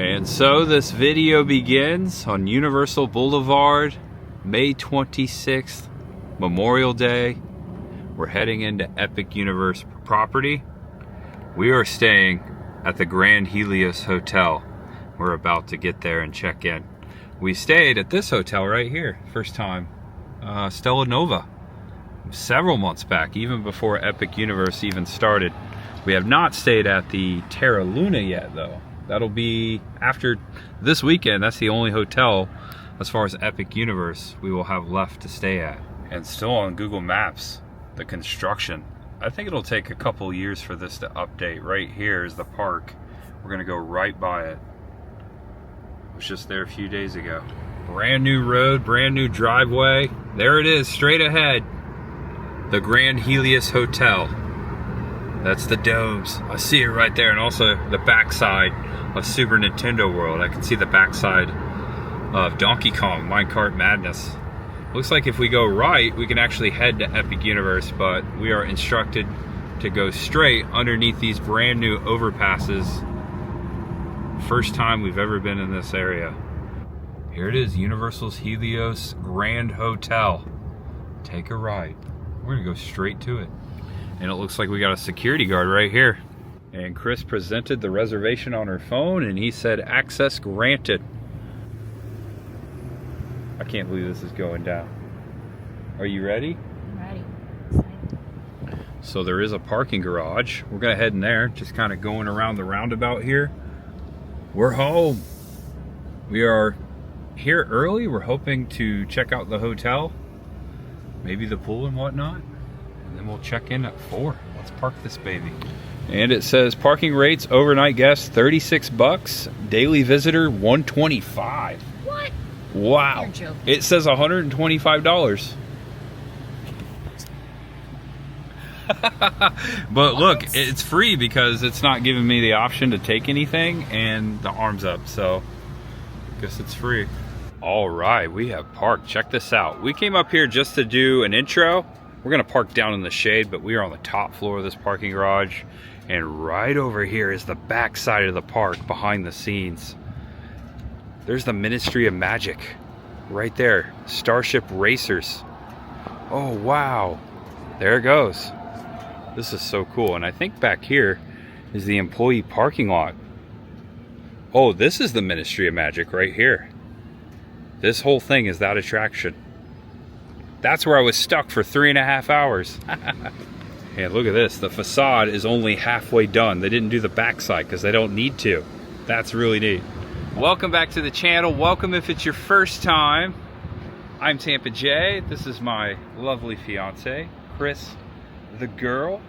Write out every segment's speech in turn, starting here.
And so this video begins on Universal Boulevard, May 26th, Memorial Day. We're heading into Epic Universe property. We are staying at the Grand Helios Hotel. We're about to get there and check in. We stayed at this hotel right here, first time, Stella Nova, several months back, even before Epic Universe even started. We have not stayed at the Terra Luna yet though. That'll be after this weekend. That's the only hotel as far as Epic Universe we will have left to stay at. And still on Google Maps, the construction. I think it'll take a couple years for this to update. Right here is the park. We're gonna go right by it. I was just there a few days ago. Brand new road, brand new driveway. There it is, straight ahead. The Grand Helios Hotel. That's the domes. I see it right there, and also the backside of Super Nintendo World. I can see the backside of Donkey Kong Minecart Madness. Looks like if we go right, we can actually head to Epic Universe, but we are instructed to go straight underneath these brand new overpasses. First time we've ever been in this area. Here it is, Universal's Helios Grand Hotel. Take a right. We're gonna go straight to it. And it looks like we got a security guard right here. And Chris presented the reservation on her phone and he said access granted. I can't believe this is going down. Are you ready? I'm ready. So there is a parking garage. We're gonna head in there, just kind of going around the roundabout here. We're home. We are here early. We're hoping to check out the hotel, maybe the pool and whatnot. And then we'll check in at 4. Let's park this baby. And it says parking rates, overnight guests 36 bucks, daily visitor 125. What? Wow. You're joking. It says $125. But look, it's free because it's not giving me the option to take anything and the arms up, so I guess it's free. All right, we have parked. Check this out. We came up here just to do an intro. We're gonna park down in the shade, but we are on the top floor of this parking garage. And right over here is the back side of the park behind the scenes. There's the Ministry of Magic right there. Starship Racers. Oh, wow. There it goes. This is so cool. And I think back here is the employee parking lot. Oh, this is the Ministry of Magic right here. This whole thing is that attraction. That's where I was stuck for 3.5 hours. And look at this, the facade is only halfway done. They didn't do the backside because they don't need to. That's really neat. Welcome back to the channel. Welcome if it's your first time. I'm Tampa J. This is my lovely fiance, Chris, the girl.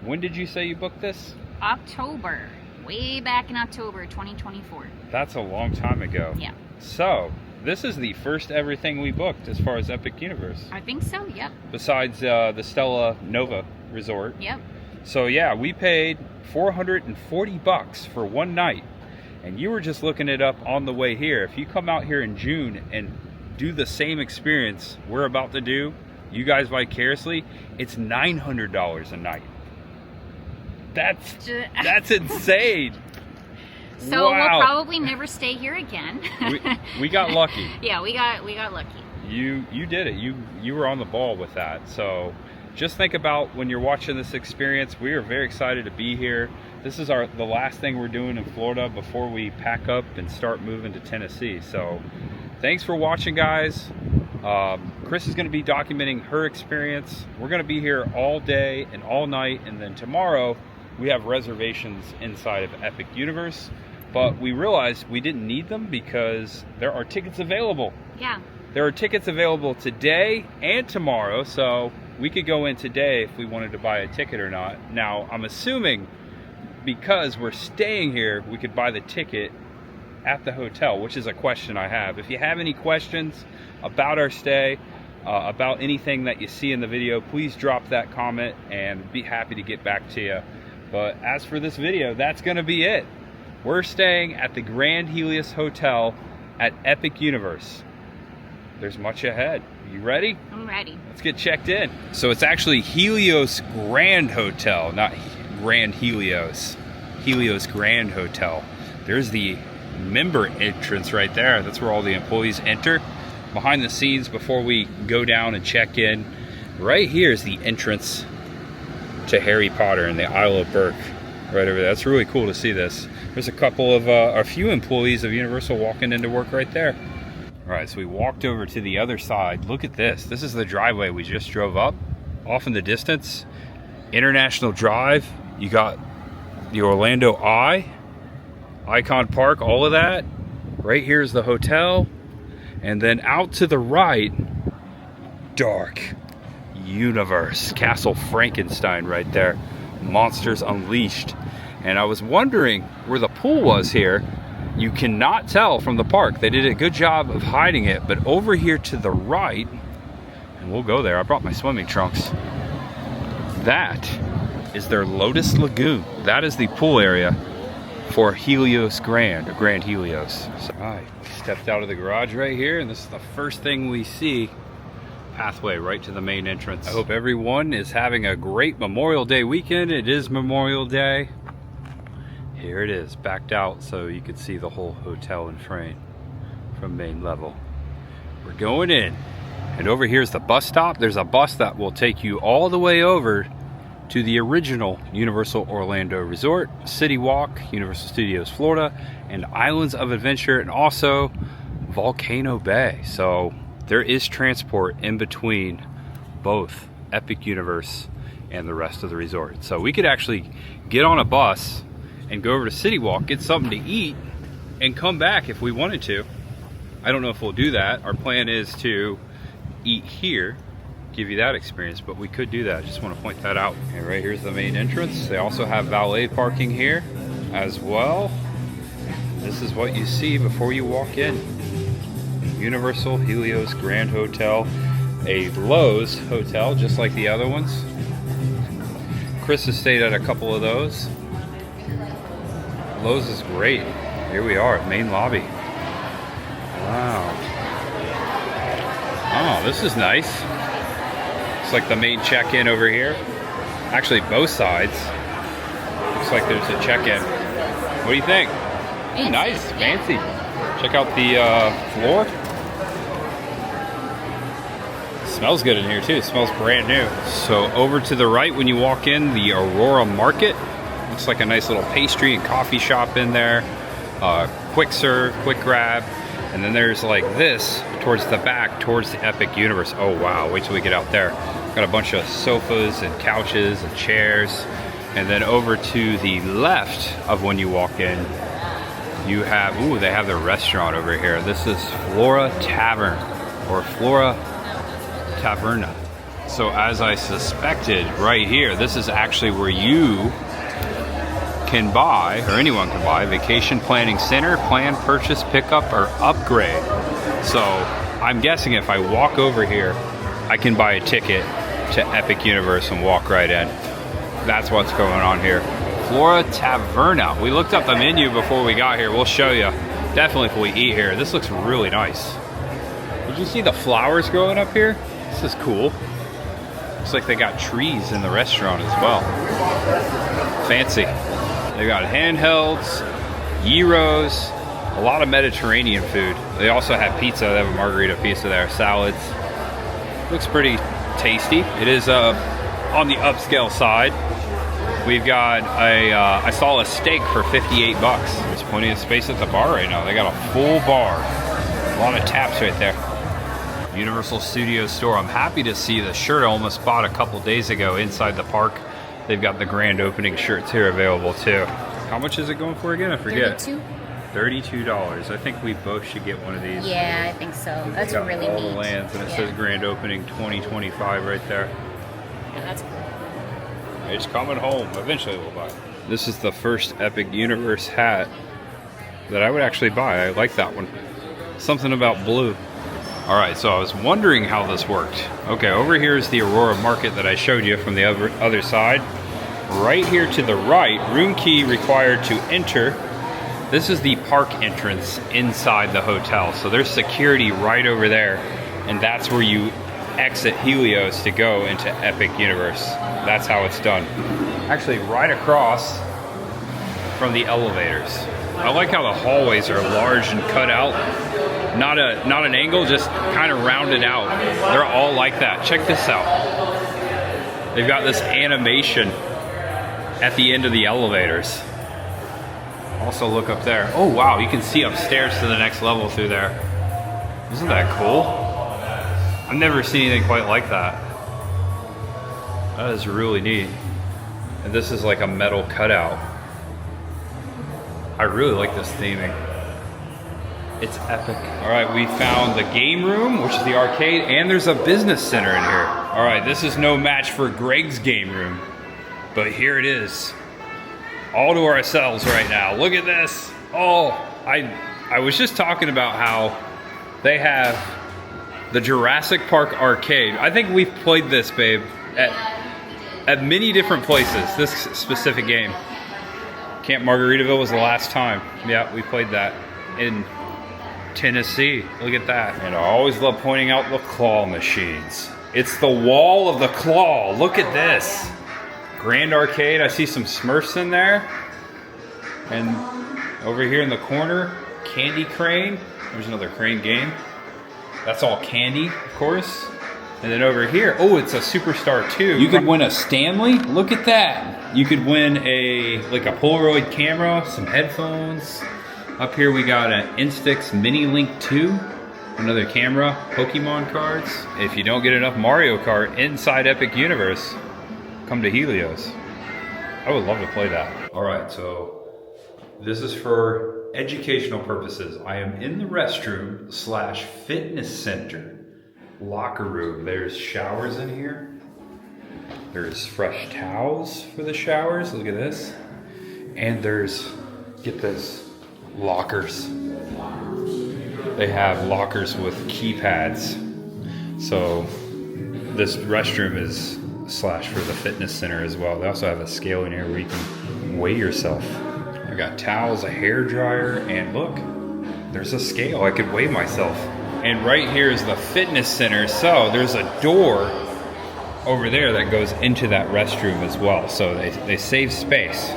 When did you say you booked this? October. Way back in October 2024. That's a long time ago. Yeah. So, this is the first ever thing we booked as far as Epic Universe. I think so, yep. Besides the Stella Nova Resort. Yep. So yeah, we paid 440 bucks for one night. And you were just looking it up on the way here. If you come out here in June and do the same experience we're about to do, you guys vicariously, it's $900 a night. That's insane. So wow. We'll probably never stay here again. we got lucky. Yeah, we got lucky. You did it. You were on the ball with that. So just think about when you're watching this experience. We are very excited to be here. This is the last thing we're doing in Florida before we pack up and start moving to Tennessee. So thanks for watching, guys. Chris is going to be documenting her experience. We're going to be here all day and all night, and then tomorrow we have reservations inside of Epic Universe. But we realized we didn't need them because there are tickets available. Yeah. There are tickets available today and tomorrow, so we could go in today if we wanted to buy a ticket or not. Now, I'm assuming because we're staying here, we could buy the ticket at the hotel, which is a question I have. If you have any questions about our stay, about anything that you see in the video, please drop that comment and be happy to get back to you. But as for this video, that's gonna be it. We're staying at the Grand Helios Hotel at Epic Universe. There's much ahead. You ready? I'm ready. Let's get checked in. So it's actually Helios Grand Hotel, not Grand Helios. Helios Grand Hotel. There's the member entrance right there. That's where all the employees enter. Behind the scenes before we go down and check in, right here is the entrance to Harry Potter and the Isle of Berk. Right over there. That's really cool to see this. There's a couple of, a few employees of Universal walking into work right there. All right, so we walked over to the other side. Look at this. This is the driveway we just drove up. Off in the distance, International Drive. You got the Orlando Eye, Icon Park, all of that. Right here is the hotel. And then out to the right, Dark Universe. Castle Frankenstein right there. Monsters Unleashed. And I was wondering where the pool was here. You cannot tell from the park. They did a good job of hiding it. But over here to the right, and we'll go there. I brought my swimming trunks. That is their Lotus Lagoon. That is the pool area for Helios Grand, or Grand Helios. So, all right, we stepped out of the garage right here, and this is the first thing we see. Pathway right to the main entrance. I hope everyone is having a great Memorial Day weekend. It is Memorial Day. Here it is, backed out so you can see the whole hotel in frame from main level. We're going in, and over here's the bus stop. There's a bus that will take you all the way over to the original Universal Orlando Resort, City Walk, Universal Studios Florida, and Islands of Adventure, and also Volcano Bay. So there is transport in between both Epic Universe and the rest of the resort. So we could actually get on a bus and go over to City Walk, get something to eat, and come back if we wanted to. I don't know if we'll do that. Our plan is to eat here, give you that experience, but we could do that. I just want to point that out. And right here's the main entrance. They also have valet parking here as well. This is what you see before you walk in. Universal Helios Grand Hotel, a Lowe's hotel just like the other ones. Chris has stayed at a couple of those. Lowe's is great. Here we are at main lobby. Wow. Oh, this is nice. It's like the main check-in over here. Actually, both sides. Looks like there's a check-in. What do you think? Fancy. Nice, fancy. Check out the floor. Smells good in here too. It smells brand new. So over to the right when you walk in, the Aurora Market. Looks like a nice little pastry and coffee shop in there. Quick serve, quick grab. And then there's like this towards the back, towards the Epic Universe. Oh wow, wait till we get out there. Got a bunch of sofas and couches and chairs. And then over to the left of when you walk in, you have, ooh, they have their restaurant over here. This is Flora Tavern, or Flora Taverna. So as I suspected, right here, this is actually where you can buy, or anyone can buy, Vacation Planning Center, plan, purchase, pickup, or upgrade. So I'm guessing if I walk over here, I can buy a ticket to Epic Universe and walk right in. That's what's going on here. Flora Taverna. We looked up the menu before we got here. We'll show you. Definitely if we eat here. This looks really nice. Did you see the flowers growing up here? This is cool. Looks like they got trees in the restaurant as well. Fancy. They got handhelds, gyros, a lot of Mediterranean food. They also have pizza. They have a margarita pizza there, salads. Looks pretty tasty. It is on the upscale side. We've got I saw a steak for 58 bucks. There's plenty of space at the bar right now. They got a full bar. A lot of taps right there. Universal Studios store. I'm happy to see the shirt I almost bought a couple days ago inside the park. They've got the grand opening shirts here available too. How much is it going for again? I forget. $32. I think we both should get one of these. Yeah, I think so. That's really all neat. The lands, and it says grand opening 2025 right there. Yeah, that's cool. It's coming home. Eventually we'll buy it. This is the first Epic Universe hat that I would actually buy. I like that one. Something about blue. All right, so I was wondering how this worked. Okay, over here is the Aurora Market that I showed you from the other side. Right here to the right, room key required to enter. This is the park entrance inside the hotel. So there's security right over there, and that's where you exit Helios to go into Epic Universe. That's how it's done. Actually, right across from the elevators. I like how the hallways are large and cut out. Not an angle, just kind of rounded out. They're all like that. Check this out. They've got this animation at the end of the elevators. Also look up there. Oh wow, you can see upstairs to the next level through there. Isn't that cool? I've never seen anything quite like that. That is really neat. And this is like a metal cutout. I really like this theming. It's epic. All right, we found the game room, which is the arcade, and there's a business center in here. All right, this is no match for Greg's game room, but here it is. All to ourselves right now. Look at this. Oh, I was just talking about how they have the Jurassic Park arcade. I think we've played this, babe, at many different places, this specific game. Camp Margaritaville was the last time. Yeah, we played that in Tennessee. Look at that. And I always love pointing out the claw machines. It's the wall of the claw. Look at this. Grand Arcade. I see some Smurfs in there. And over here in the corner, Candy Crane. There's another crane game. That's all candy, of course. And then over here, oh, it's a Superstar 2. You could win a Stanley. Look at that. You could win a Polaroid camera, some headphones. Up here we got an Instax Mini Link 2, another camera, Pokemon cards. If you don't get enough Mario Kart inside Epic Universe, come to Helios. I would love to play that. All right, so this is for educational purposes. I am in the restroom / fitness center. Locker room. There's showers in here. There's fresh towels for the showers. Look at this. And there's, get this, lockers. They have lockers with keypads. So this restroom is / for the fitness center as well. They also have a scale in here where you can weigh yourself. I got towels, a hair dryer, and look, there's a scale. I could weigh myself. And right here is the fitness center. So there's a door over there that goes into that restroom as well. So they save space.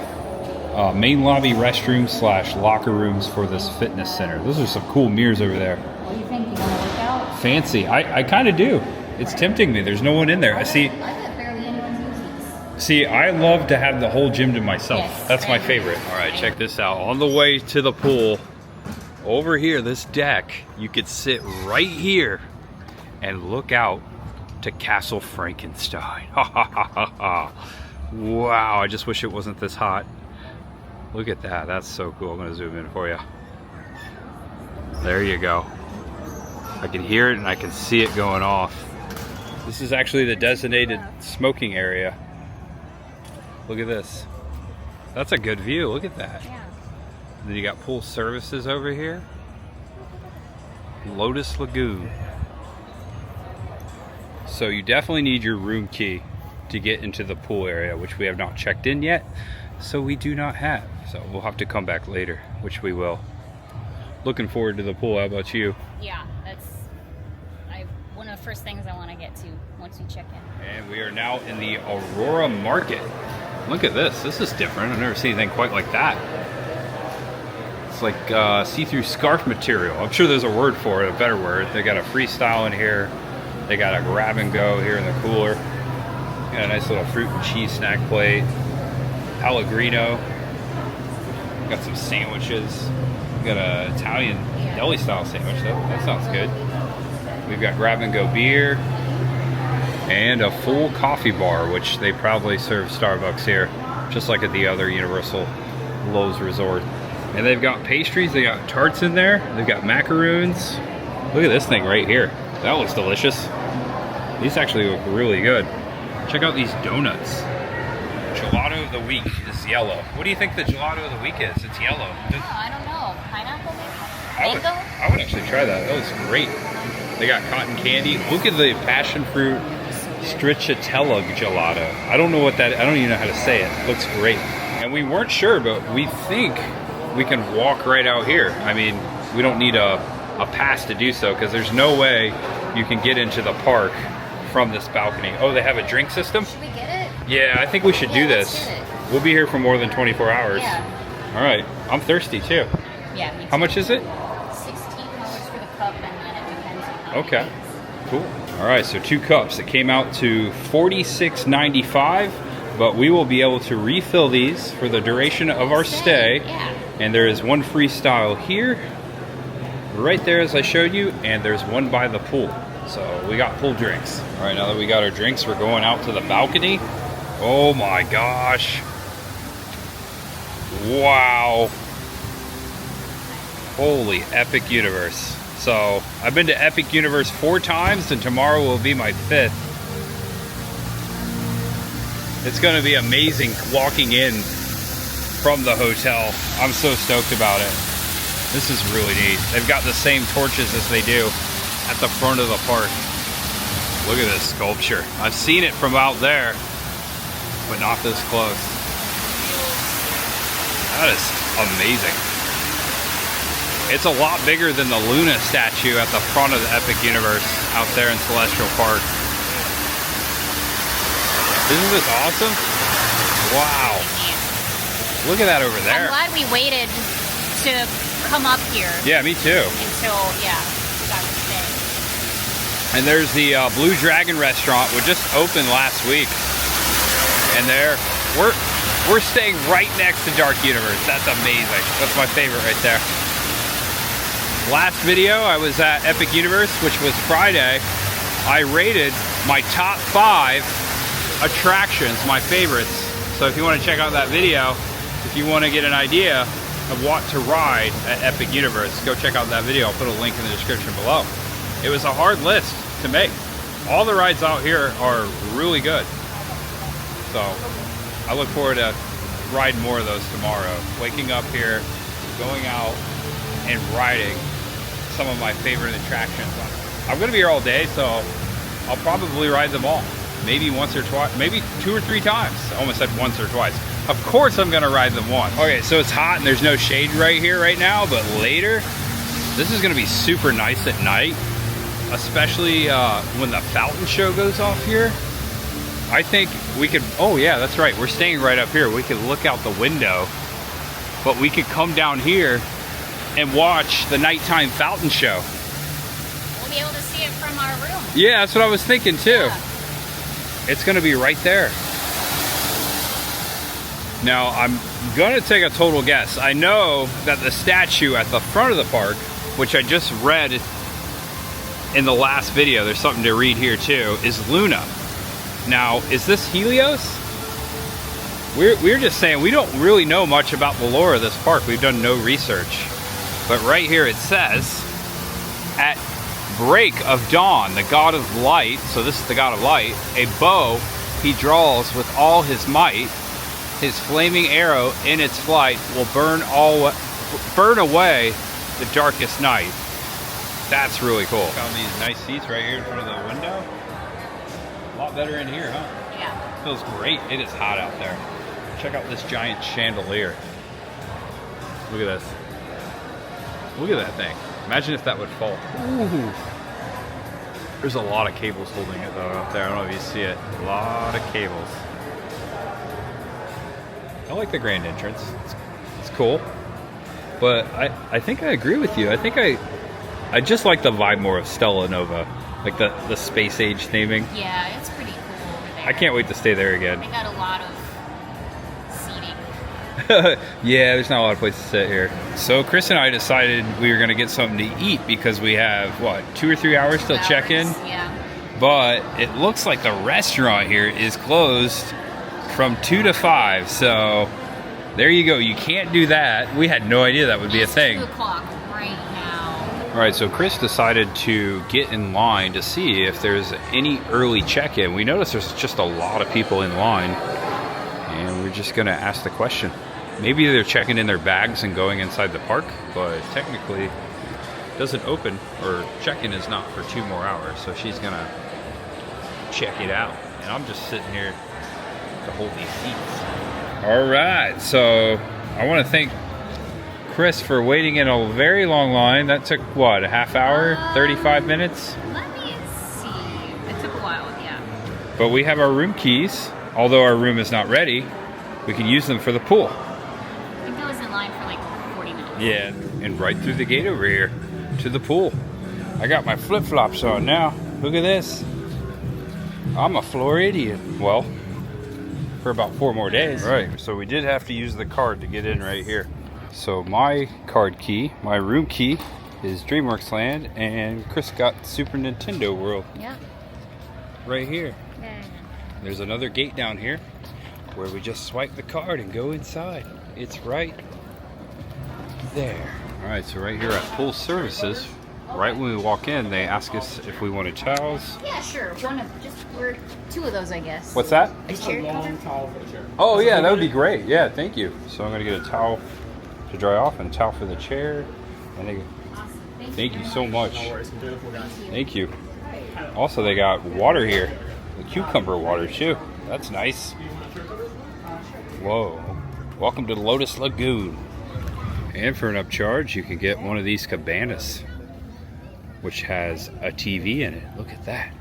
Main lobby restroom / locker rooms for this fitness center. Those are some cool mirrors over there. What do you think? You want to work out? Fancy. I kind of do. It's tempting me. There's no one in there. I see. I bet barely anyone's using this. See, I love to have the whole gym to myself. Yes, that's my right. favorite. All right, check this out. On the way to the pool, over here, this deck, you could sit right here and look out to Castle Frankenstein. Ha ha ha ha ha. Wow, I just wish it wasn't this hot. Look at that, that's so cool. I'm gonna zoom in for you. There you go. I can hear it and I can see it going off. This is actually the designated smoking area. Look at this. That's a good view, look at that. Yeah. Then you got pool services over here. Lotus Lagoon. So you definitely need your room key to get into the pool area, which we have not checked in yet. So we do not have. So we'll have to come back later, which we will. Looking forward to the pool. How about you? Yeah, that's one of the first things I want to get to once we check in. And we are now in the Aurora Market. Look at this. This is different. I've never seen anything quite like that. It's like see-through scarf material. I'm sure there's a word for it, a better word. They got a freestyle in here. They got a grab and go here in the cooler. Got a nice little fruit and cheese snack plate. Pellegrino. Got some sandwiches. We got an Italian deli style sandwich. That sounds good. We've got grab and go beer and a full coffee bar, which they probably serve Starbucks here, just like at the other Universal Lowe's Resort. And they've got pastries, they got tarts in there, they've got macaroons. Look at this thing right here. That looks delicious. These actually look really good. Check out these donuts. Gelato of the week is yellow. What do you think the gelato of the week is? It's yellow. Oh, I don't know. Pineapple maybe? Mango? I would actually try that. That looks great. They got cotton candy. Look at the passion fruit stracciatella gelato. I don't know what that, I don't even know how to say it. It looks great. And we weren't sure, but we think we can walk right out here. I mean, we don't need a pass to do so because there's no way you can get into the park from this balcony. Oh, they have a drink system? Should we get it? Yeah, I think we should do let's this. do it. We'll be here for more than 24 hours. Yeah. All All right, I'm thirsty too. Yeah. Me too. How much is it? $16 for the cup, and then it depends on how Okay, many days. cool. All right, so 2 cups. It came out to $46.95, but we will be able to refill these for the duration of our stay. Yeah. And there is one freestyle here, right there as I showed you, and there's one by the pool. So we got pool drinks. All right, now that we got our drinks, we're going out to the balcony. Oh my gosh. Wow. Holy Epic Universe. So I've been to Epic Universe 4 times, and tomorrow will be my 5th. It's gonna be amazing walking in from the hotel. I'm so stoked about it. This is really neat. They've got the same torches as they do at the front of the park. Look at this sculpture. I've seen it from out there, but not this close. That is amazing. It's a lot bigger than the Luna statue at the front of the Epic Universe out there in Celestial Park. Isn't this awesome? Wow. Look at that over there. I'm glad we waited to come up here. Yeah, me too. Until, yeah, we got to stay. And there's the Blue Dragon restaurant, which just opened last week. And there, we're staying right next to Dark Universe. That's amazing. That's my favorite right there. Last video, I was at Epic Universe, which was Friday. I rated my top 5 attractions, my favorites. So if you want to check out that video, if you want to get an idea of what to ride at Epic Universe, go check out that video. I'll put a link in the description below. It was a hard list to make. All the rides out here are really good. So I look forward to riding more of those tomorrow. Waking up here, going out and riding some of my favorite attractions. I'm going to be here all day, so I'll probably ride them all. Maybe once or twice, maybe 2 or 3 times. I almost said once or twice. Of course I'm gonna ride them once. Okay, so it's hot and there's no shade right here right now, but later, this is gonna be super nice at night, especially when the fountain show goes off here. I think we could, oh yeah, that's right, we're staying right up here. We could look out the window, but we could come down here and watch the nighttime fountain show. We'll be able to see it from our room. Yeah, that's what I was thinking too. Yeah. It's gonna be right there. Now, I'm gonna take a total guess. I know that the statue at the front of the park, which I just read in the last video, there's something to read here too, is Luna. Now, is this Helios? We're just saying we don't really know much about the lore of this park. We've done no research. But right here it says, at break of dawn, the god of light, so this is the god of light, a bow he draws with all his might. His flaming arrow in its flight will burn away the darkest night. That's really cool. Found these nice seats right here in front of the window. A lot better in here, huh? Yeah. Feels great. It is hot out there. Check out this giant chandelier. Look at this. Look at that thing. Imagine if that would fall. Ooh. There's a lot of cables holding it though up there. I don't know if you see it. A lot of cables. I like the grand entrance. It's cool. But I think I agree with you. I think I just like the vibe more of Stella Nova. Like the space age theming. Yeah, it's pretty cool over there. I can't wait to stay there again. They got a lot of seating. Yeah, there's not a lot of places to sit here. So Chris and I decided we were going to get something to eat because we have, what, 2 or 3 hours till check-in? Yeah. But it looks like the restaurant here is closed from 2 to 5. So there you go. You can't do that. We had no idea that would be a thing. 2 o'clock right now. All right, so Chris decided to get in line to see if there's any early check-in. We noticed there's just a lot of people in line, and we're just gonna ask the question. Maybe they're checking in their bags and going inside the park, but technically it doesn't open, or check-in is not for 2 more hours, so she's gonna check it out. And I'm just sitting here to hold these seats. All right, so I wanna thank Chris for waiting in a very long line. That took, what, a half hour, 35 minutes? Let me see. It took a while, yeah. But we have our room keys. Although our room is not ready, we can use them for the pool. I think I was in line Yeah, and right through the gate over here to the pool. I got my flip-flops on now. Look at this. I'm a Floridian. Well, for about 4 more days. Right, so we did have to use the card to get in right here. So my card key, my room key, is DreamWorks Land, and Chris got Super Nintendo World. Yeah. Right here. Yeah. There's another gate down here where we just swipe the card and go inside. It's right there. All right, so right here at Pool Services, right when we walk in, they ask us if we wanted towels. Yeah, sure. We're 2 of those, I guess. What's that? A chair cover? towel for the chair. Oh yeah, that would be great. Yeah, thank you. So I'm gonna get a towel to dry off and a towel for the chair. And they, Awesome. thank you so much. No worries. Beautiful guys. Thank you. Also, they got water here, the cucumber water too. That's nice. Whoa! Welcome to Lotus Lagoon. And for an upcharge, you can get one of these cabanas, which has a TV in it. Look at that.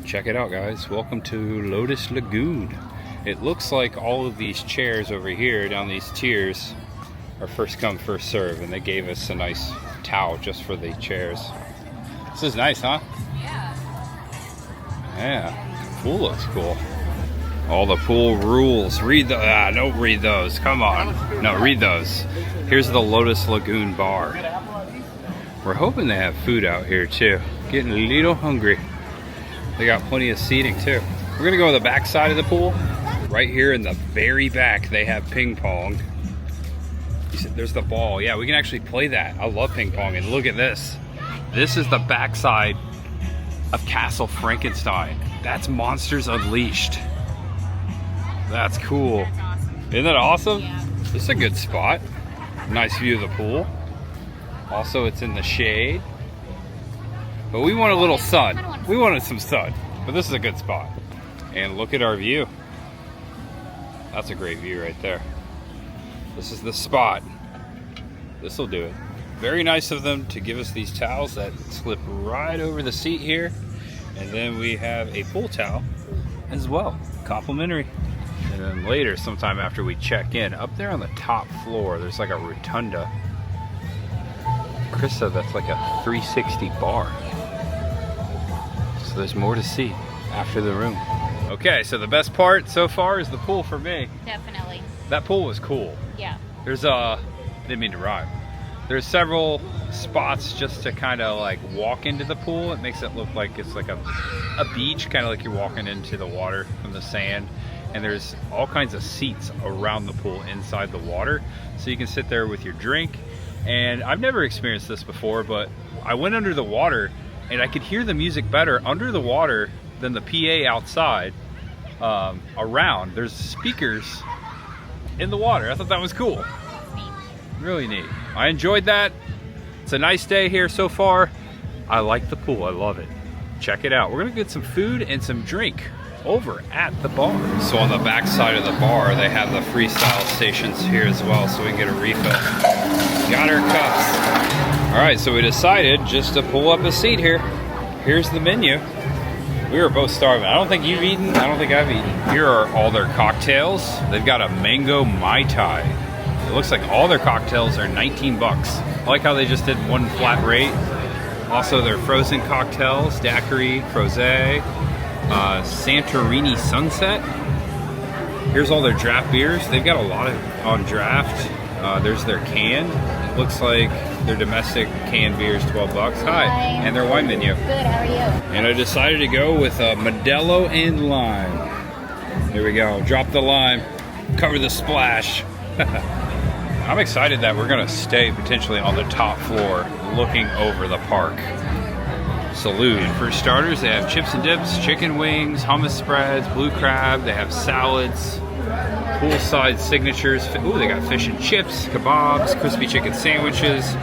Check it out, guys. Welcome to Lotus Lagoon. It looks like all of these chairs over here down these tiers are first come, first serve, and they gave us a nice towel just for the chairs. This is nice, huh? Yeah. Yeah. Pool looks cool. All the pool rules. Read the. Don't read those. Come on. No, read those. Here's the Lotus Lagoon bar. We're hoping they have food out here too. Getting a little hungry. They got plenty of seating too. We're gonna go to the back side of the pool. Right here in the very back, they have ping pong. There's the ball. Yeah, we can actually play that. I love ping pong. And look at this. This is the backside of Castle Frankenstein. That's Monsters Unleashed. That's cool. That's awesome. Isn't that awesome? Yeah. This is a good spot. Nice view of the pool. Also, it's in the shade. But we want a little sun. We wanted some sun. But this is a good spot. And look at our view. That's a great view right there. This is the spot. This will do it. Very nice of them to give us these towels that slip right over the seat here. And then we have a pool towel as well. Complimentary. And then later, sometime after we check in, up there on the top floor, there's like a rotunda. Chris said that's like a 360 bar. So there's more to see after the room. Okay, so the best part so far is the pool for me. Definitely. That pool was cool. Yeah. There's didn't mean to rhyme. There's several spots just to kind of like walk into the pool. It makes it look like it's like a beach, kind of like you're walking into the water from the sand. And there's all kinds of seats around the pool inside the water. So you can sit there with your drink. And I've never experienced this before, but I went under the water and I could hear the music better under the water than the PA outside around. There's speakers in the water. I thought that was cool. Really neat. I enjoyed that. It's a nice day here so far. I like the pool. I love it. Check it out. We're gonna get some food and some drink over at the bar. So on the back side of the bar, they have the freestyle stations here as well, so we can get a refill. Got our cups. All right, so we decided just to pull up a seat here. Here's the menu. We were both starving. I don't think you've eaten. I don't think I've eaten. Here are all their cocktails. They've got a mango Mai Tai. It looks like all their cocktails are 19 bucks. I like how they just did one flat rate. Also their frozen cocktails, daiquiri, frosé, Santorini Sunset. Here's all their draft beers. They've got a lot of on draft. There's their canned. It looks like their domestic canned beer is 12 bucks. Hi. And their wine menu. Good, how are you? And I decided to go with a Modelo and lime. Here we go. Drop the lime. Cover the splash. I'm excited that we're gonna stay potentially on the top floor looking over the park. Salute. And for starters, they have chips and dips, chicken wings, hummus spreads, blue crab. They have salads, poolside signatures. Ooh, they got fish and chips, kebabs, crispy chicken sandwiches,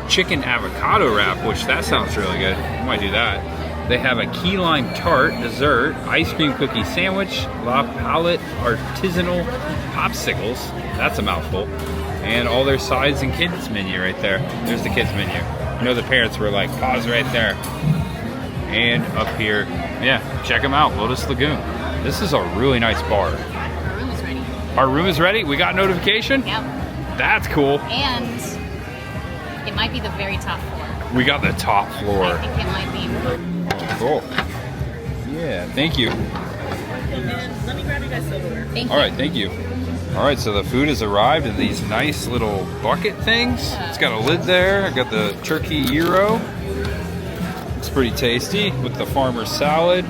chicken avocado wrap, which that sounds really good. I might do that. They have a key lime tart, dessert, ice cream cookie sandwich, La Palette artisanal popsicles. That's a mouthful. And all their sides and kids menu right there. There's the kids menu. I know the parents were like, pause right there. And up here, yeah, check them out, Lotus Lagoon. This is a really nice bar. Our room is ready. Our room is ready? We got notification? Yep. That's cool. And might be the very top floor. We got the top floor. I think it might be. Cool. Yeah, thank you. Let me grab you guys silverware. Thank All you. right, thank you. All right, so the food has arrived in these nice little bucket things. It's got a lid there. I got the turkey gyro. It's pretty tasty with the farmer's salad.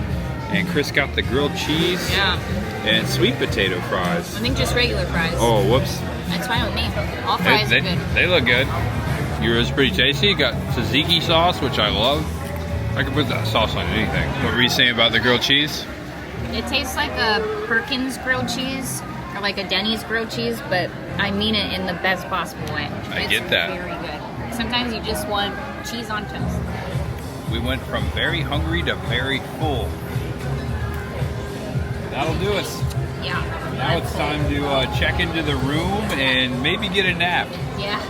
And Chris got the grilled cheese. Yeah. And sweet potato fries. I think just regular fries. Oh, whoops. That's fine with me. All fries are good. They look good. Gyro's pretty tasty. Got tzatziki sauce, which I love. I could put that sauce on anything. What were you saying about the grilled cheese? It tastes like a Perkins grilled cheese or like a Denny's grilled cheese, but I mean it in the best possible way. I get that. It's very good. Sometimes you just want cheese on toast. We went from very hungry to very full. That'll do us. Yeah. Now it's time to check into the room and maybe get a nap. Yeah.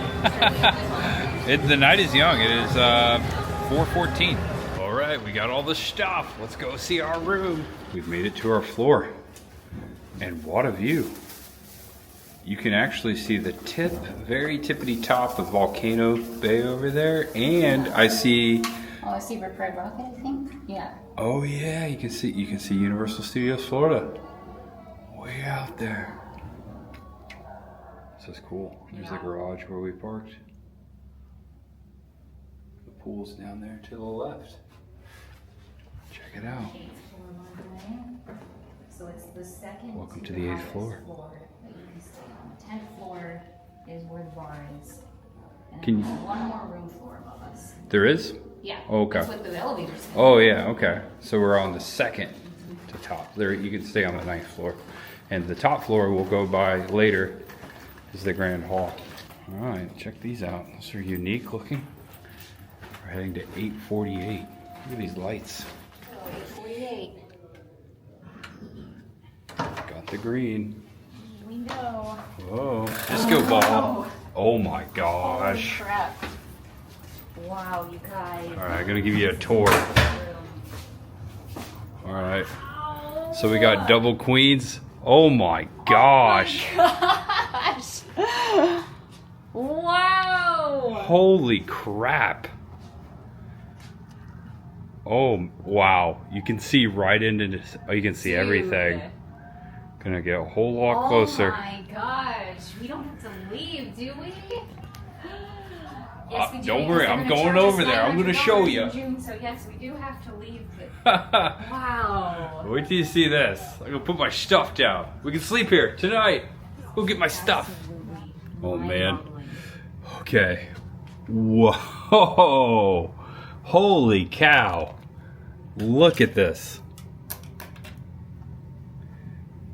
The night is young. It is 4:14. All right, we got all the stuff. Let's go see our room. We've made it to our floor. And what a view. You can actually see the very tippity top of Volcano Bay over there. And I see... Oh, I see Red Rocket, I think. Yeah. Oh yeah, you can see Universal Studios Florida. Way out there. This is cool. There's the garage where we parked. The pool's down there to the left. Check it out. So it's the second. Welcome to the 8th floor. That you can stay on. The 10th floor is where the bar is. And Can then you- there's one more room floor above us. There is? Yeah. Okay. That's what the elevator's saying. Oh yeah, okay. So we're on the second to top. There, you can stay on the 9th floor. And the top floor we'll go by later is the Grand Hall. All right, check these out. Those are unique looking. We're heading to 848. Look at these lights. Oh, 848. Got the green. Here we go. Whoa, disco ball. Oh my gosh. Holy crap. Wow, you guys. All right, I'm gonna give you a tour. All right. So we got double queens. Oh my gosh. Gosh. Wow. Holy crap. Oh, wow. You can see right into this. Oh, you can see everything. Gonna get a whole lot closer. Oh my gosh. We don't have to leave, do we? Yes, we do. Don't because worry, they're I'm gonna going charge us over there. I'm gonna show $900 you. in June, so yes, we do have to leave. Wow. Wait till you see this. I'm gonna put my stuff down. We can sleep here tonight. Go get my stuff. Absolutely. Oh, man. Mind-boggling. Okay. Whoa. Holy cow. Look at this.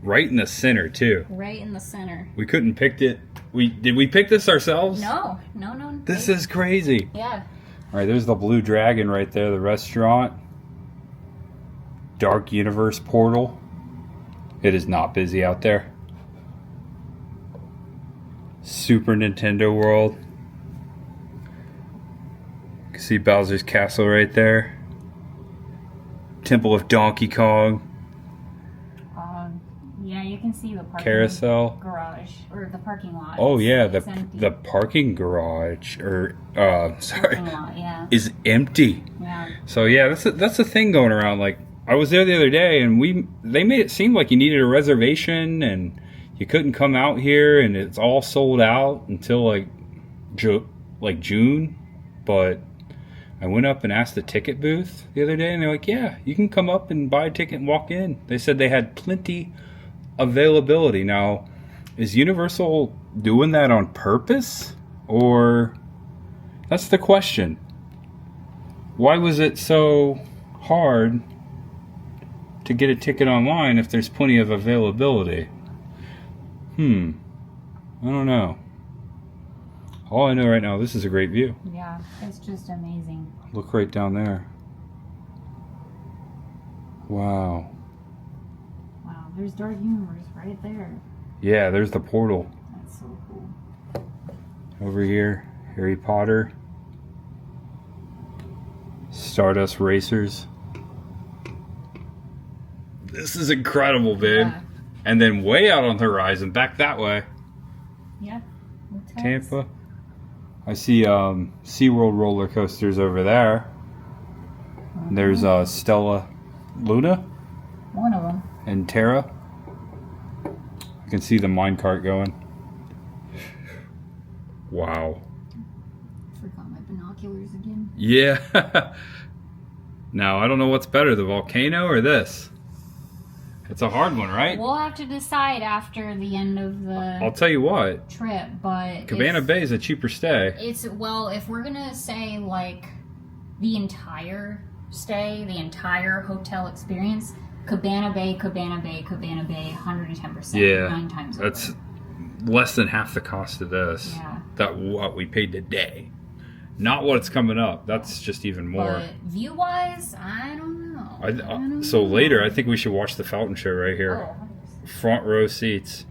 Right in the center, too. Right in the center. We couldn't pick it. Did we pick this ourselves? No. This is crazy. Yeah. All right, there's the Blue Dragon right there, the restaurant. Dark Universe portal. It is not busy out there. Super Nintendo World. You can see Bowser's Castle right there. Temple of Donkey Kong. Yeah, you can see the parking Carousel. garage or the parking lot. Oh yeah, It's empty. the parking garage sorry, Parking lot, yeah. is empty. Yeah. So yeah, that's a thing going around. Like I was there the other day, and they made it seem like you needed a reservation and you couldn't come out here, and it's all sold out until like June. But I went up and asked the ticket booth the other day, and they're like, "Yeah, you can come up and buy a ticket and walk in." They said they had plenty availability. Now, is Universal doing that on purpose, or that's the question? Why was it so hard to get a ticket online if there's plenty of availability? I don't know. All I know right now, this is a great view. Yeah, it's just amazing. Look right down there. Wow. Wow, there's Dark Universe right there. Yeah, there's the portal. That's so cool. Over here, Harry Potter. Stardust Racers. This is incredible, babe. Yeah. And then way out on the horizon, back that way, Yeah. Tampa. Tampa. I see SeaWorld roller coasters over there. There's Stella Luna. One of them. And Terra. You can see the minecart going. Wow. Forgot my binoculars again. Yeah. Now, I don't know what's better, the volcano or this? It's a hard one, right? We'll have to decide after the end of the I'll tell you what. trip, but Cabana Bay is a cheaper stay. It's, well, if we're gonna say like the entire stay, the entire hotel experience, Cabana Bay, 110%. Yeah, 9 times over. that's less than half the cost of this. Yeah. That what we paid today. Not what's coming up. That's just even more. But view-wise, I don't know. I don't So know. later, I think we should watch the fountain show right here. Oh, 100%. Front row seats.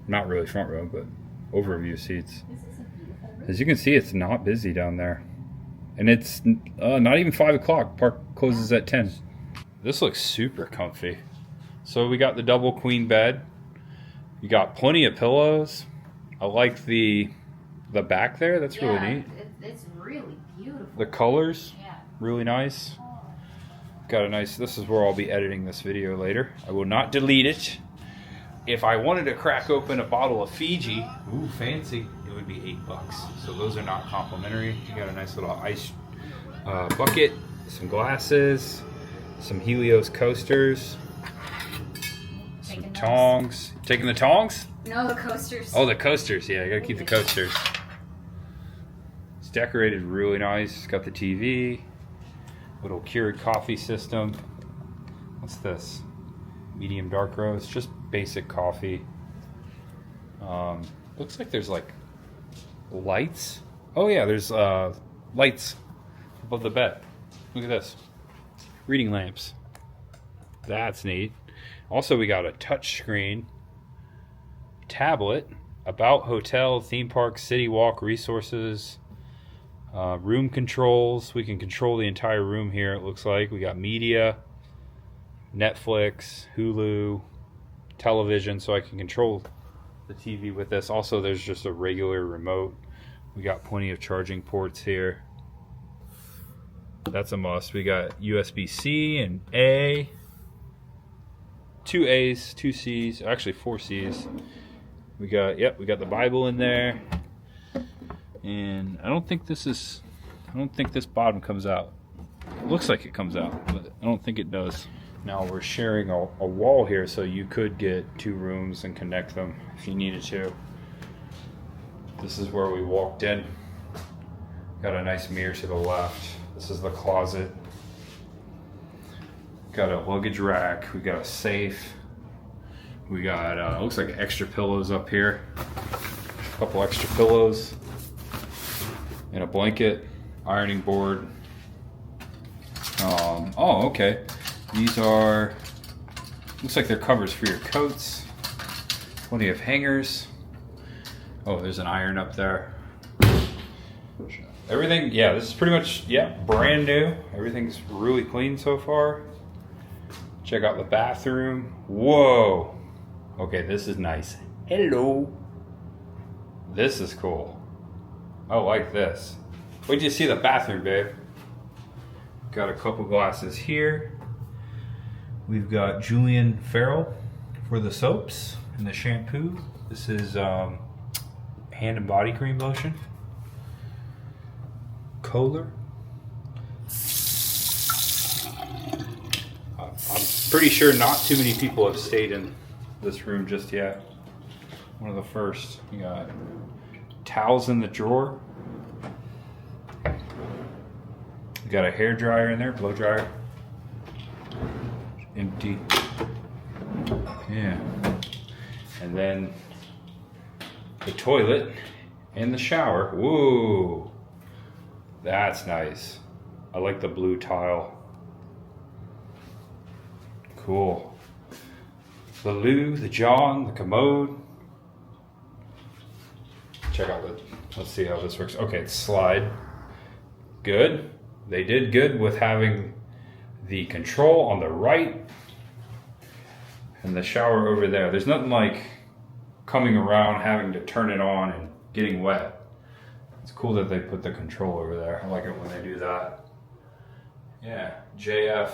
Not really front row, but overview seats. This is a beautiful room. As you can see, it's not busy down there. And it's not even 5 o'clock. Park closes at 10. This looks super comfy. So we got the double queen bed. You got plenty of pillows. I like the back there. That's really neat. It's really beautiful. The colors, Yeah. really nice. Got a nice, this is where I'll be editing this video later. I will not delete it. If I wanted to crack open a bottle of Fiji, ooh, fancy, it would be $8. So those are not complimentary. You got a nice little ice bucket, some glasses, some Helios coasters, some tongs. Taking the tongs? No, the coasters. Oh, the coasters. Yeah, I gotta keep the coasters. It's decorated really nice. It's got the TV, little Keurig coffee system. What's this? Medium dark roast. Just basic coffee. Looks like there's like lights. Oh yeah, there's lights above the bed. Look at this. Reading lamps. That's neat. Also, we got a touch screen tablet, about hotel, theme park, city walk, resources, room controls. We can control the entire room here, it looks like. We got media, Netflix, Hulu, television, so I can control the TV with this. Also, there's just a regular remote. We got plenty of charging ports here. That's a must. We got USB-C and A. 2 A's, 2 C's, actually 4 C's. We got the Bible in there. And I don't think this bottom comes out. It looks like it comes out, but I don't think it does. Now we're sharing a wall here, so you could get 2 rooms and connect them if you needed to. This is where we walked in. Got a nice mirror to the left. This is the closet. Got a luggage rack. We got a safe. We got looks like extra pillows up here. A couple extra pillows and a blanket, ironing board. Oh, okay. These are, looks like they're covers for your coats. Plenty of hangers. Oh, there's an iron up there. Everything, yeah, this is pretty much, yeah, brand new. Everything's really clean so far. Check out the bathroom. Whoa. Okay, this is nice. Hello. This is cool. I like this. Wait till you see the bathroom, babe. Got a couple glasses here. We've got Julian Farrell for the soaps and the shampoo. This is hand and body cream lotion. Kohler. I'm pretty sure not too many people have stayed in this room just yet. One of the first. You got towels in the drawer. You got a hair dryer in there, blow dryer. Empty. Yeah. And then the toilet and the shower. Whoa. That's nice. I like the blue tile. Cool. The loo, the john, the commode. Check out the, let's see how this works. Okay, it's slide. Good. They did good with having the control on the right and the shower over there. There's nothing like coming around, having to turn it on and getting wet. It's cool that they put the control over there. I like it when they do that. Yeah, JF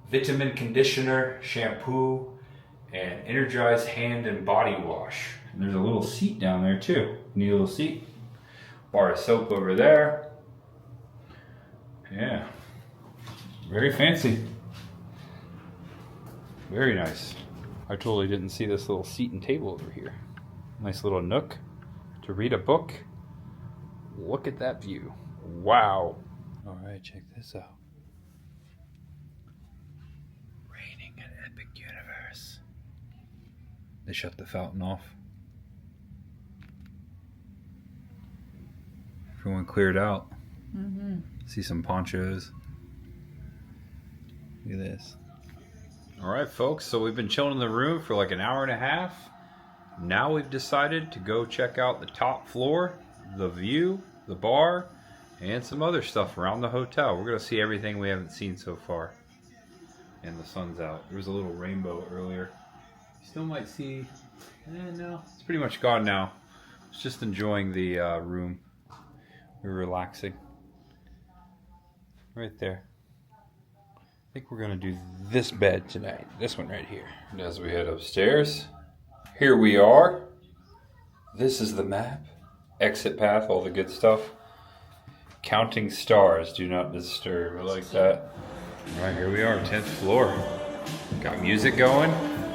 vitamin conditioner, shampoo, and energized hand and body wash. And there's a little seat down there too. Neat little seat. Bar of soap over there. Yeah, very fancy. Very nice. I totally didn't see this little seat and table over here. Nice little nook to read a book. Look at that view. Wow. All right, check this out. Raining at Epic Universe. They shut the fountain off. Everyone cleared out. See some ponchos. Look at this. All right, folks, so we've been chilling in the room for like an hour and a half. Now we've decided to go check out the top floor, the view, the bar, and some other stuff around the hotel. We're gonna see everything we haven't seen so far. And the sun's out. There was a little rainbow earlier. You still might see, no, it's pretty much gone now. I was just enjoying the room. We're relaxing. Right there. I think we're gonna do this bed tonight. This one right here. And as we head upstairs, here we are. This is the map. Exit path, all the good stuff. Counting stars, do not disturb. I like that. All right, here we are, 10th floor. Got music going.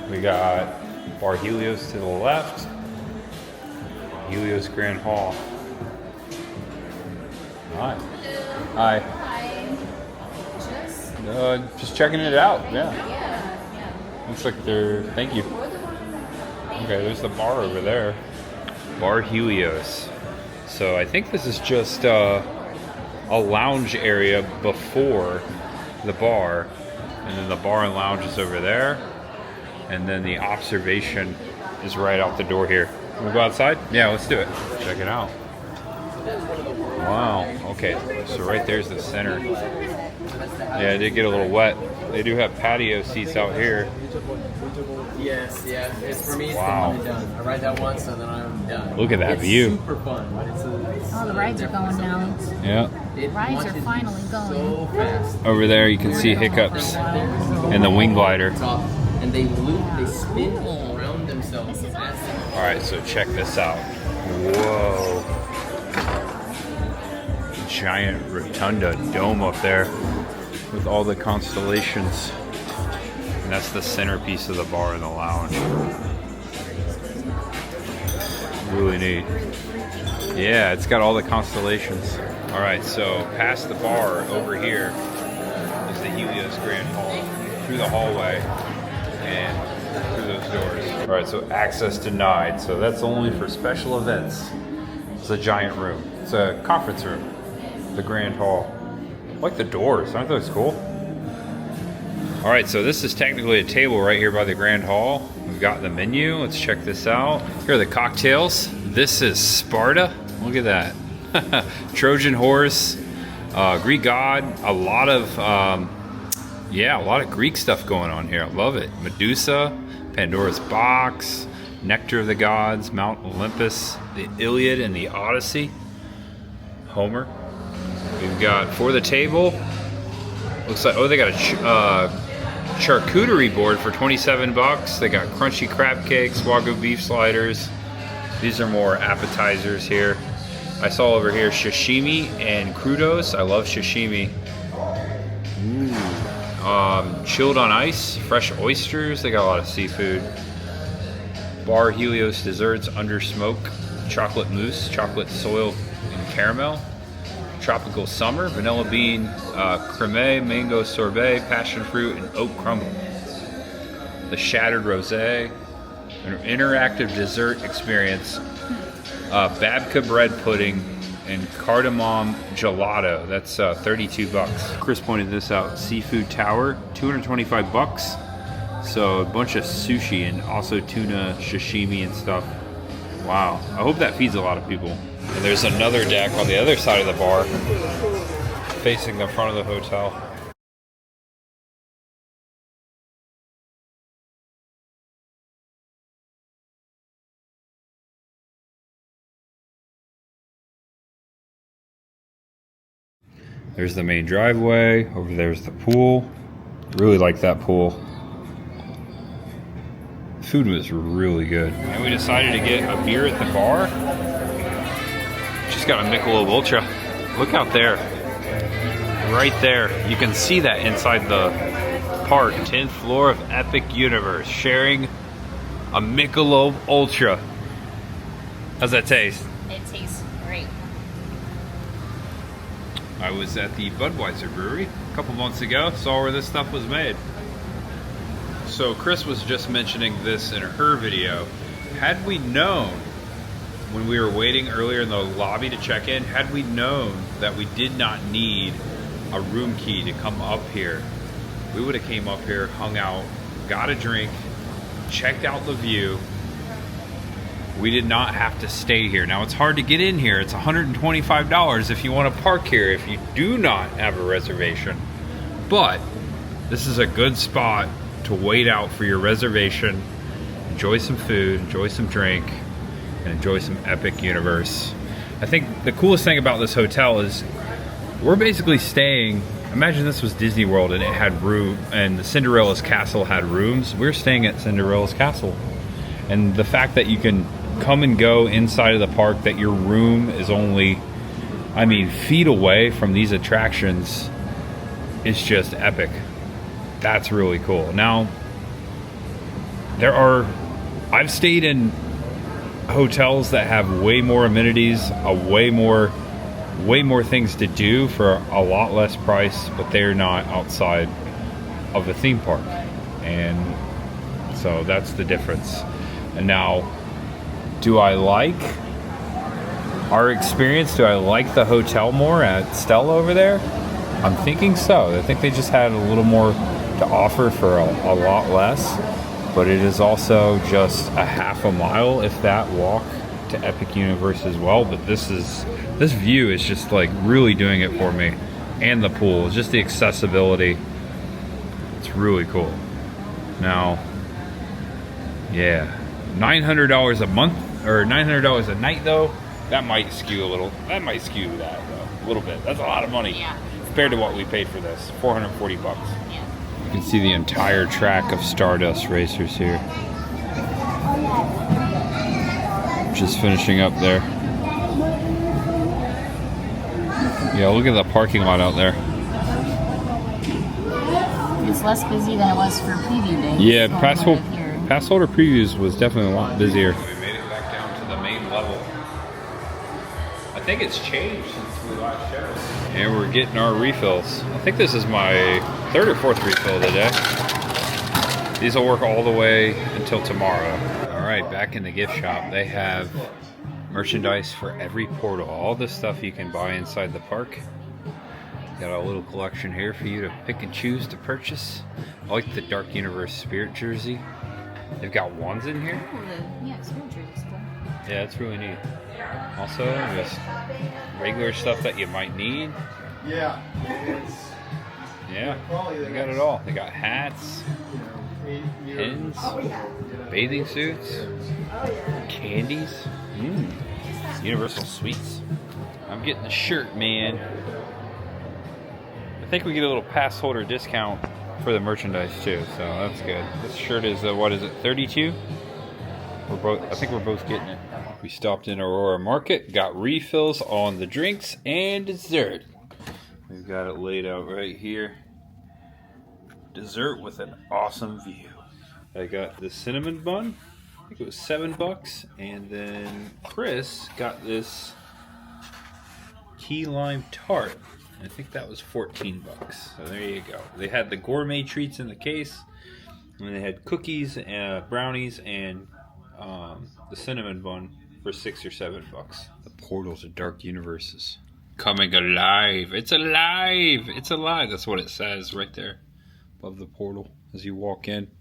We got Bar Helios to the left. Helios Grand Hall. Hi. Hi. Hi. Just checking it out. Yeah. Looks like they're. Thank you. Okay, there's the bar over there. Bar Helios. So I think this is just a lounge area before the bar, and then the bar and lounge is over there, and then the observation is right out the door here. We'll go outside? Yeah, let's do it. Check it out. Wow. Okay, so right there's the center. Yeah, it did get a little wet. They do have patio seats out here. Yes, yeah. It's for me. It's Wow. the one and done. I ride that once and then I'm done. Look at that it's view. Super fun. But it's Oh, the rides are going now. Yeah. Rides are finally going. So fast. Over there you can see Hiccups and the wing glider. And they loop, they spin around themselves. All right, so check this out. Whoa. Giant rotunda dome up there with all the constellations. And that's the centerpiece of the bar and the lounge. Really neat. Yeah, it's got all the constellations. All right, so past the bar over here is the Helios Grand Hall. Through the hallway and through those doors. All right, so access denied. So that's only for special events. It's a giant room. It's a conference room. The Grand Hall. I like the doors. Aren't those cool? All right, so this is technically a table right here by the Grand Hall. We've got the menu. Let's check this out. Here are the cocktails. This is Sparta. Look at that. Trojan horse, Greek god. A lot of Greek stuff going on here. I love it. Medusa, Pandora's box, Nectar of the gods, Mount Olympus, the Iliad and the Odyssey, Homer. We've got for the table. Looks like they got a charcuterie board for 27 bucks. They got crunchy crab cakes, wagyu beef sliders. These are more appetizers here. I saw over here sashimi and crudos. I love sashimi. Ooh. Chilled on ice, fresh oysters. They got a lot of seafood. Bar Helios desserts under smoke, chocolate mousse, chocolate soil and caramel. Tropical summer, vanilla bean, creme, mango sorbet, passion fruit, and oat crumble. The shattered rosé, an interactive dessert experience, babka bread pudding, and cardamom gelato. That's 32 bucks. Chris pointed this out. Seafood tower, 225 bucks. So a bunch of sushi and also tuna, sashimi, and stuff. Wow. I hope that feeds a lot of people. And there's another deck on the other side of the bar, facing the front of the hotel. There's the main driveway. Over there's the pool. Really like that pool. Food was really good. And we decided to get a beer at the bar. Just got a Michelob Ultra. Look out there. Right there. You can see that inside the park. 10th floor of Epic Universe. Sharing a Michelob Ultra. How's that taste? It tastes great. I was at the Budweiser brewery a couple months ago. Saw where this stuff was made. So Chris was just mentioning this in her video. Had we known when we were waiting earlier in the lobby to check in, had we known that we did not need a room key to come up here, we would have came up here, hung out, got a drink, checked out the view. We did not have to stay here. Now it's hard to get in here. It's $125 if you want to park here if you do not have a reservation. But this is a good spot to wait out for your reservation, enjoy some food, enjoy some drink, and enjoy some Epic Universe. I think the coolest thing about this hotel is we're basically staying, imagine this was Disney World and it had room, and the Cinderella's Castle had rooms. We're staying at Cinderella's Castle. And the fact that you can come and go inside of the park, that your room is only, I mean, feet away from these attractions, is just epic. That's really cool. Now, I've stayed in hotels that have way more amenities, way more things to do for a lot less price, but they're not outside of a theme park. And so that's the difference. And now, do I like our experience? Do I like the hotel more at Stella over there? I'm thinking so. I think they just had a little more to offer for a lot less, but it is also just a half a mile, if that, walk to Epic Universe as well. But this view is just like really doing it for me, and the pool, just the accessibility. It's really cool. Now, yeah, $900 a month or $900 a night though. That might skew a little. That might skew that though a little bit. That's a lot of money. Yeah. Compared to what we paid for this, $440. Yeah. You can see the entire track of Stardust racers here. Just finishing up there. Yeah, look at the parking lot out there. It's less busy than it was for preview days. Yeah, so pass holder previews was definitely a lot busier. We made it back down to the main level. I think it's changed since we last showed. And we're getting our refills. I think this is my third or fourth refill of the day. These will work all the way until tomorrow. All right, back in the gift shop, they have merchandise for every portal. All the stuff you can buy inside the park. Got a little collection here for you to pick and choose to purchase. I like the Dark Universe Spirit jersey. They've got wands in here. Oh, yeah, Spirit jersey's cool. Yeah, it's really neat. Also, just regular stuff that you might need. Yeah. Yeah, they got it all. They got hats, pins, bathing suits, candies, Universal Sweets. I'm getting the shirt, man. I think we get a little pass holder discount for the merchandise too, so that's good. This shirt is what is it, 32? I think we're both getting it. We stopped in Aurora Market, got refills on the drinks and dessert. We've got it laid out right here. Dessert with an awesome view. I got the cinnamon bun. I think it was $7, and then Chris got this key lime tart. I think that was $14. So there you go. They had the gourmet treats in the case, and they had cookies, brownies, and the cinnamon bun for $6 or $7. The portals of Dark Universes coming alive. It's alive. It's alive. That's what it says right there above the portal as you walk in.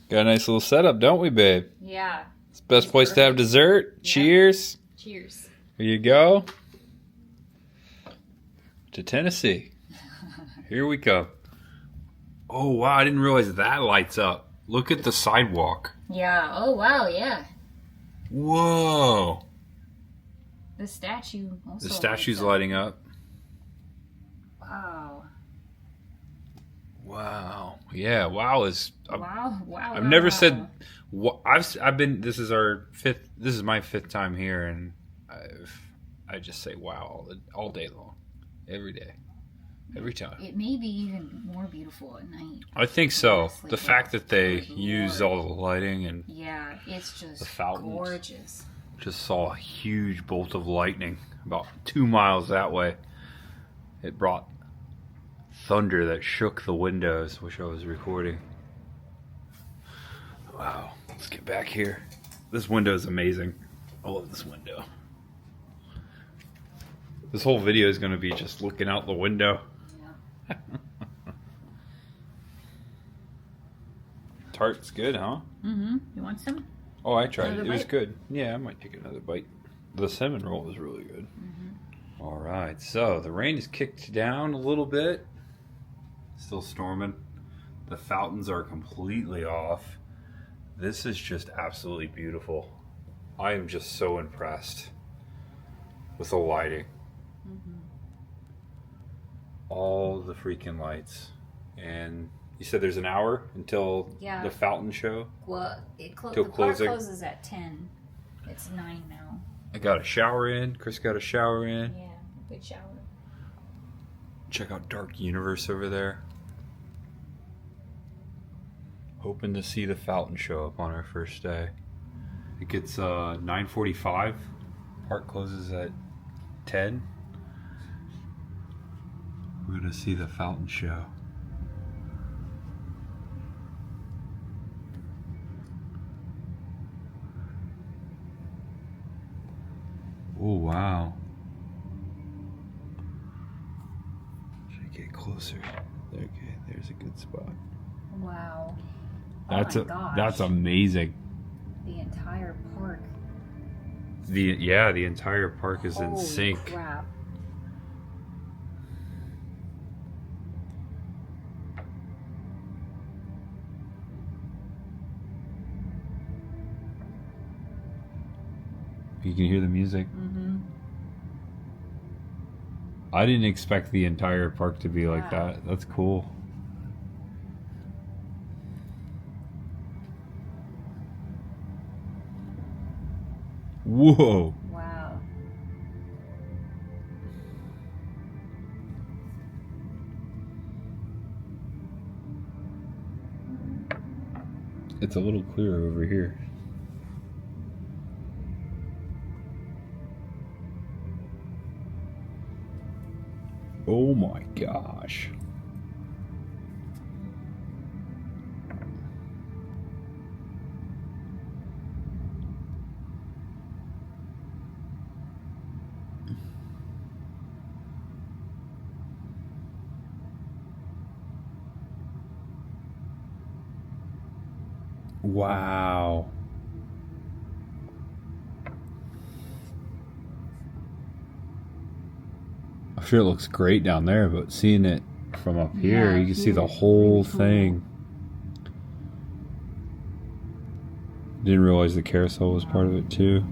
Got a nice little setup, don't we, babe? Yeah. It's the best place to have dessert. Yeah. Cheers. Cheers. Here you go. To Tennessee. Here we go. Oh, wow. I didn't realize that lights up. Look at the sidewalk. Yeah. Oh, wow. Yeah. Whoa. The statue also. The statue's lighting up. Wow. Yeah. Wow is. Wow. I've never said. I've been. This is our fifth. This is my fifth time here, and I just say wow all day long, every day, every time. It may be even more beautiful at night. I think so. Honestly, The fact that they good use Lord. all the lighting and Yeah, it's just the fountains. gorgeous. Just saw a huge bolt of lightning about 2 miles that way. It brought thunder that shook the windows, which I was recording. Wow, let's get back here. This window is amazing. I love this window. This whole video is going to be just looking out the window. Yeah. Tart's good, huh? Mm-hmm. You want some? Oh, I tried it. Another It was bite? good. Yeah, I might take another bite. The cinnamon roll was really good. All right, so the rain has kicked down a little bit. Still storming. The fountains are completely off. This is just absolutely beautiful. I am just so impressed with the lighting. All the freaking lights. And you said there's an hour until Yeah. the fountain show? Well, Till the park closing? closes at 10. It's 9 now. I got a shower in. Chris got a shower in. Yeah, good shower. Check out Dark Universe over there. Hoping to see the fountain show up on our first day. It gets 9:45. Park closes at 10. We're gonna see the fountain show. Oh wow. Should I get closer? Okay, there's a good spot. Wow. That's Oh my gosh. that's amazing. The entire park. The entire park is in Holy sync. crap. You can hear the music. Mm-hmm. I didn't expect the entire park to be like Wow. that. That's cool. Whoa. Wow. It's a little clearer over here. Oh my gosh. Wow. I'm sure it looks great down there, but seeing it from up here, Yeah, you can see the here it's whole really cool. thing. Didn't realize the carousel was part of it too.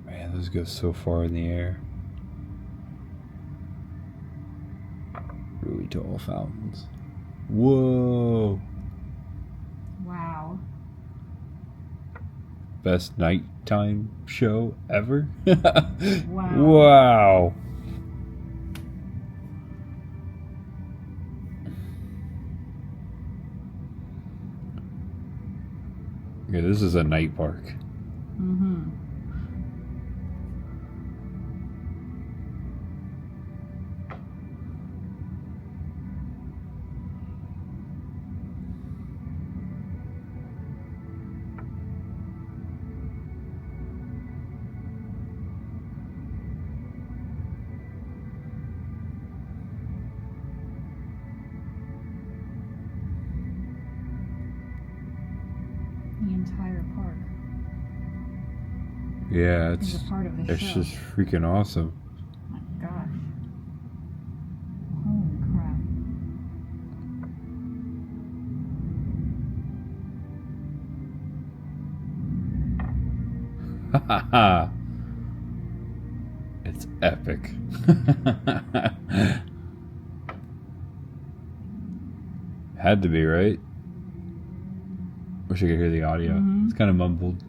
Man, those go so far in the air. Really tall fountains. Whoa! Wow. Best nighttime show ever? Wow. Wow! Okay, this is a night park. Mm-hmm. The entire park. Yeah, is a part of the it's show. just freaking awesome. Oh my gosh. Holy crap. It's epic. Had to be, right? Wish I could hear the audio. Mhm. It's kind of mumbled.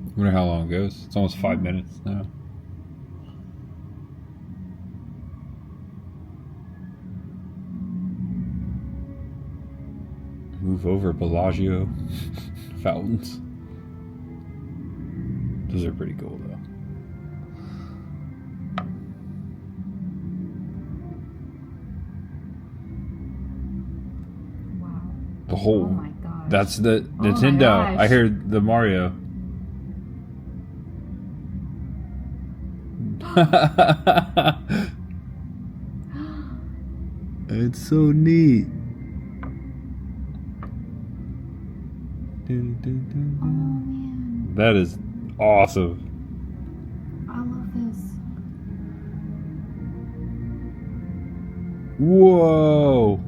I wonder how long it goes. It's almost 5 minutes now. Move over, Bellagio fountains. Those are pretty cool, though. Wow. The whole. Oh my gosh. That's the Oh my Nintendo. gosh. I heard the Mario. It's so neat. Oh man. That is awesome. I love this. Whoa.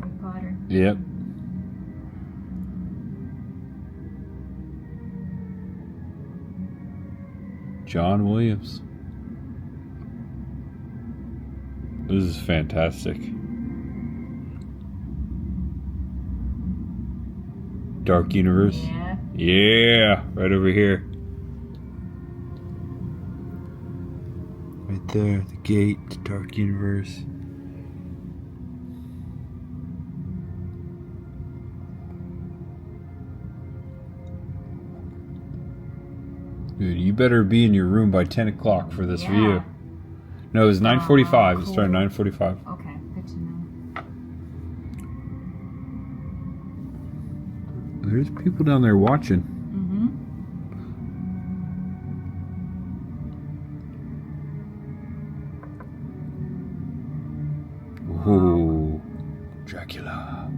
Harry Potter. Yep. John Williams. This is fantastic. Dark Universe. Yeah. Yeah, right over here. Right there, the gate to Dark Universe. Dude, you better be in your room by 10 o'clock for this Yeah. view. No, it was 9:45. It started cool. 9:45. Okay, good to know. There's people down there watching. Mm-hmm. Ooh, Dracula.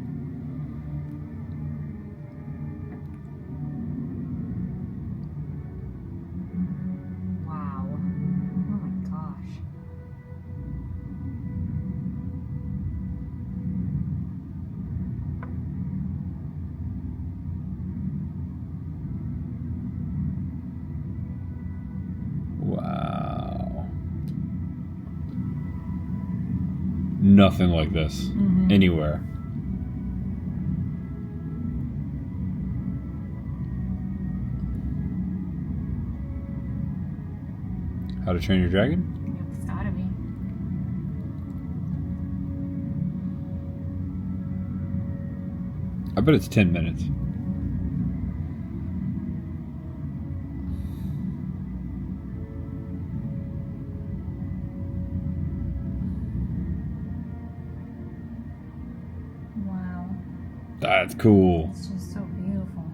Wow. Oh my gosh. Wow. Nothing like this anywhere. How to Train Your Dragon? It's gotta be. I bet it's 10 minutes. Wow. That's cool. It's just so beautiful.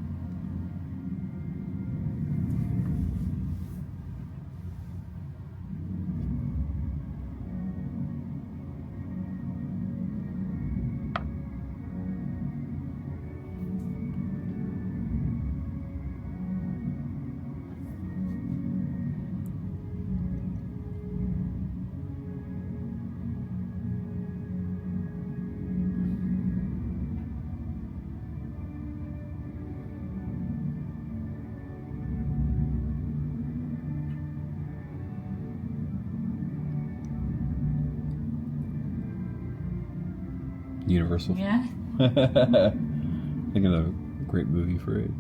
Universal. Yeah. Think of a great movie for it.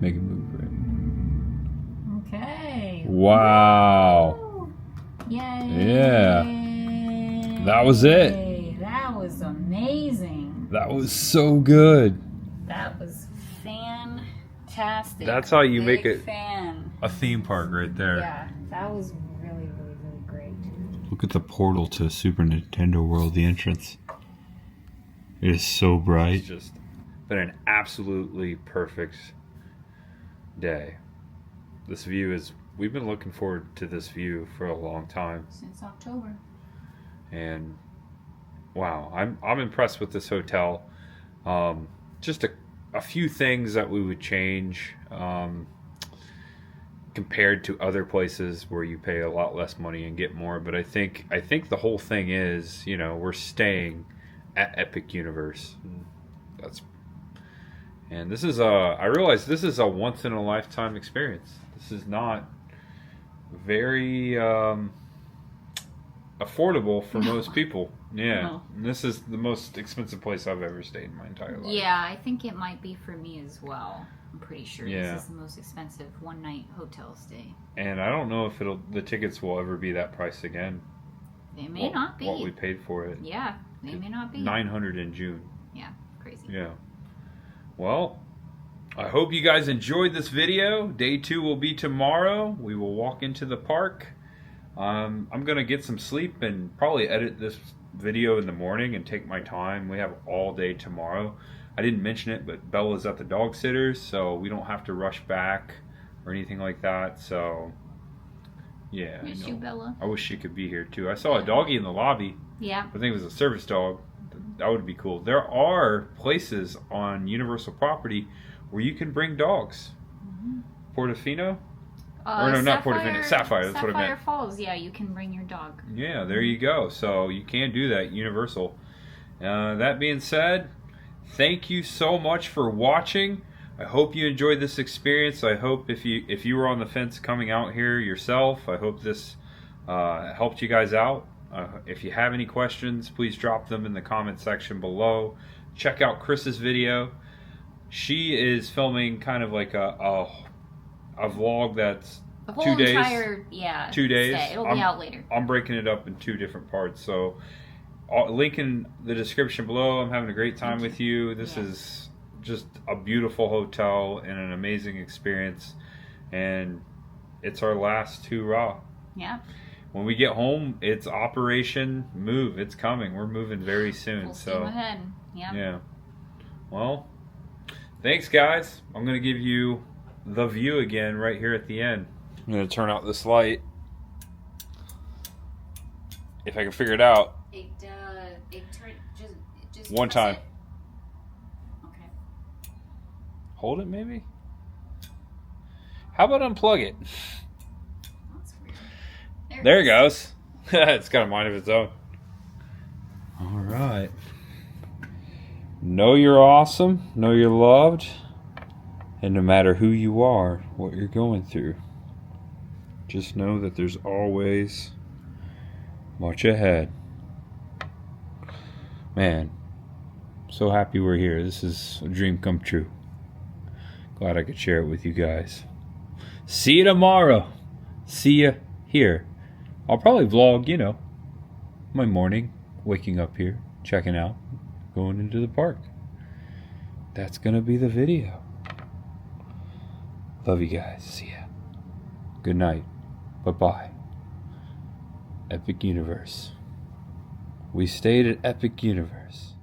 Make a movie for it. Okay. Wow. Yay. Yeah. That was it. That was amazing. That was so good. That was fantastic. That's how you Big make it fan. a theme park right there. Yeah, that was really, really, really great. Look at the portal to Super Nintendo World, the entrance. It is so bright. It's just been an absolutely perfect day. This view is, we've been looking forward to this view for a long time. Since October. And wow, I'm impressed with this hotel. Just a few things that we would change compared to other places where you pay a lot less money and get more. But I think the whole thing is, you know, we're staying at Epic Universe. And this is I realize this is a once in a lifetime experience. This is not very affordable for most people. Yeah. No. And this is the most expensive place I've ever stayed in my entire life. Yeah, I think it might be for me as well. I'm pretty sure Yeah. this is the most expensive one-night hotel stay. And I don't know if the tickets will ever be that price again. They may not be. What we paid for it. Yeah, they may not be. $900 in June. Yeah, crazy. Yeah. Well, I hope you guys enjoyed this video. Day 2 will be tomorrow. We will walk into the park. I'm going to get some sleep and probably edit this video in the morning and take my time. We have all day tomorrow. I didn't mention it, but Bella's at the dog sitters, so we don't have to rush back or anything like that. So, yeah. Miss you, Bella. I wish she could be here too. I saw a doggy in the lobby. Yeah. I think it was a service dog. That would be cool. There are places on Universal where you can bring dogs. Mm-hmm. Portofino? Or no, not Portofino. Sapphire. That's what I meant. Sapphire Falls. Yeah, you can bring your dog. Yeah, there you go. So you can do that at Universal. That being said, thank you so much for watching. I hope you enjoyed this experience. I hope if you were on the fence coming out here yourself, I hope this helped you guys out. If you have any questions, please drop them in the comment section below. Check out Chris's video. She is filming kind of like a vlog that's The whole 2 days. entire, yeah. 2 days. Stay. It'll be out later. I'm breaking it up in 2 different parts. So, link in the description below. I'm having a great time with you. This is just a beautiful hotel and an amazing experience. And it's our last hurrah. Yeah. When we get home, it's Operation Move. It's coming. We're moving very soon. Full steam ahead. Yeah. Yeah. Well, thanks, guys. I'm going to give you the view again right here at the end. I'm going to turn out this light. If I can figure it out. Just one time. Okay. Hold it, maybe? How about unplug it? That's weird. There it goes. It's got a mind of its own. All right. Know you're awesome. Know you're loved. And no matter who you are, what you're going through, just know that there's always much ahead. Man, so happy we're here. This is a dream come true. Glad I could share it with you guys. See you tomorrow. See you here. I'll probably vlog, you know, my morning, waking up here, checking out, going into the park. That's gonna be the video. Love you guys. See ya. Good night. Bye-bye. Epic Universe. We stayed at Epic Universe.